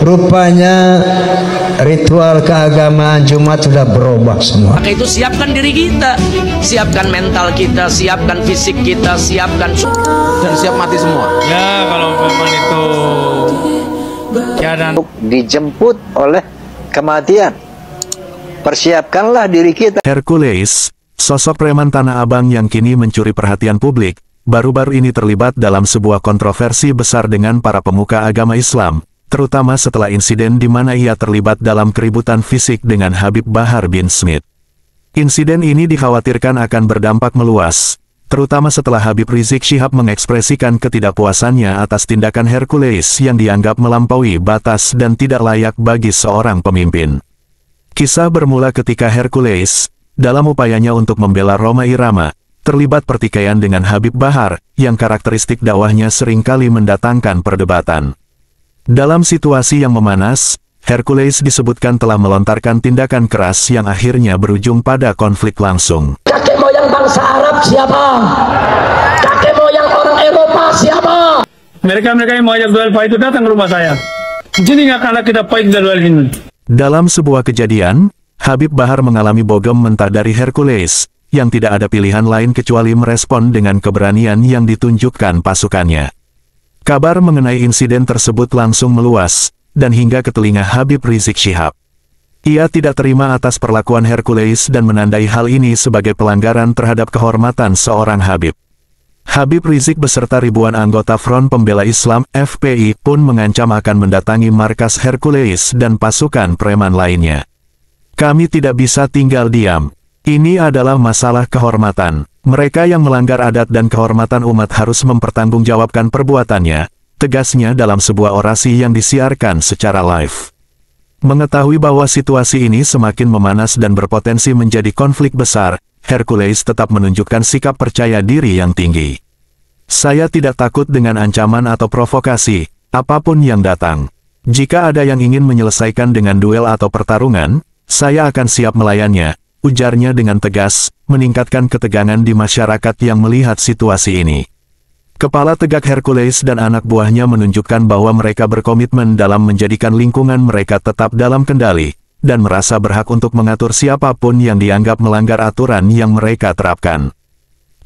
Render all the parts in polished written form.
Rupanya ritual keagamaan Jumat sudah berubah semua. Maka itu siapkan diri kita, siapkan mental kita, siapkan fisik kita, siapkan dan siap mati semua. Ya kalau memang itu keadaan dijemput oleh kematian, persiapkanlah diri kita. Hercules, sosok preman Tanah Abang yang kini mencuri perhatian publik, baru-baru ini terlibat dalam sebuah kontroversi besar dengan para pemuka agama Islam, terutama setelah insiden di mana ia terlibat dalam keributan fisik dengan Habib Bahar bin Smith. Insiden ini dikhawatirkan akan berdampak meluas, terutama setelah Habib Rizik Syihab mengekspresikan ketidakpuasannya atas tindakan Hercules yang dianggap melampaui batas dan tidak layak bagi seorang pemimpin. Kisah bermula ketika Hercules, dalam upayanya untuk membela Rhoma Irama, terlibat pertikaian dengan Habib Bahar, yang karakteristik dakwahnya seringkali mendatangkan perdebatan. Dalam situasi yang memanas, Hercules disebutkan telah melontarkan tindakan keras yang akhirnya berujung pada konflik langsung. Kakek moyang bangsa Arab siapa? Kakek moyang orang Eropa siapa? mereka yang mau ajak duel fight itu datang ke rumah saya. Jadi nggak kalah kita fight duel ini. Dalam sebuah kejadian, Habib Bahar mengalami bogem mentah dari Hercules, yang tidak ada pilihan lain kecuali merespon dengan keberanian yang ditunjukkan pasukannya. Kabar mengenai insiden tersebut langsung meluas, dan hingga ke telinga Habib Rizik Syihab. Ia tidak terima atas perlakuan Hercules dan menandai hal ini sebagai pelanggaran terhadap kehormatan seorang Habib. Habib Rizik beserta ribuan anggota Front Pembela Islam (FPI) pun mengancam akan mendatangi markas Hercules dan pasukan preman lainnya. Kami tidak bisa tinggal diam. Ini adalah masalah kehormatan. Mereka yang melanggar adat dan kehormatan umat harus mempertanggungjawabkan perbuatannya, tegasnya dalam sebuah orasi yang disiarkan secara live. Mengetahui bahwa situasi ini semakin memanas dan berpotensi menjadi konflik besar, Hercules tetap menunjukkan sikap percaya diri yang tinggi. Saya tidak takut dengan ancaman atau provokasi, apapun yang datang. Jika ada yang ingin menyelesaikan dengan duel atau pertarungan, saya akan siap melayannya, ujarnya dengan tegas, meningkatkan ketegangan di masyarakat yang melihat situasi ini. Kepala tegak Hercules dan anak buahnya menunjukkan bahwa mereka berkomitmen dalam menjadikan lingkungan mereka tetap dalam kendali, dan merasa berhak untuk mengatur siapapun yang dianggap melanggar aturan yang mereka terapkan.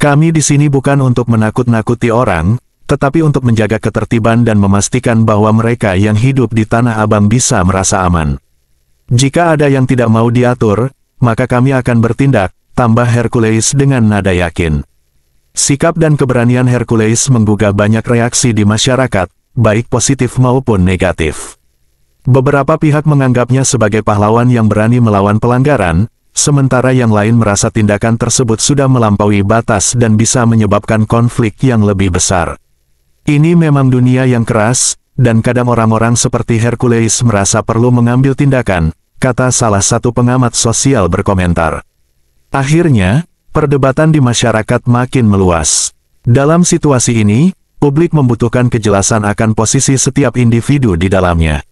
Kami di sini bukan untuk menakut-nakuti orang, tetapi untuk menjaga ketertiban dan memastikan bahwa mereka yang hidup di Tanah Abang bisa merasa aman. Jika ada yang tidak mau diatur, maka kami akan bertindak, tambah Hercules dengan nada yakin. Sikap dan keberanian Hercules menggugah banyak reaksi di masyarakat, baik positif maupun negatif. Beberapa pihak menganggapnya sebagai pahlawan yang berani melawan pelanggaran, sementara yang lain merasa tindakan tersebut sudah melampaui batas dan bisa menyebabkan konflik yang lebih besar. Ini memang dunia yang keras, dan kadang orang-orang seperti Hercules merasa perlu mengambil tindakan, kata salah satu pengamat sosial berkomentar. Akhirnya, perdebatan di masyarakat makin meluas. Dalam situasi ini, publik membutuhkan kejelasan akan posisi setiap individu di dalamnya.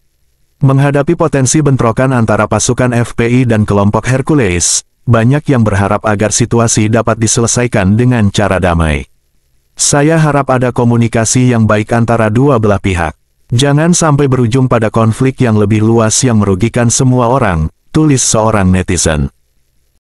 Menghadapi potensi bentrokan antara pasukan FPI dan kelompok Hercules, banyak yang berharap agar situasi dapat diselesaikan dengan cara damai. Saya harap ada komunikasi yang baik antara dua belah pihak. Jangan sampai berujung pada konflik yang lebih luas yang merugikan semua orang, tulis seorang netizen.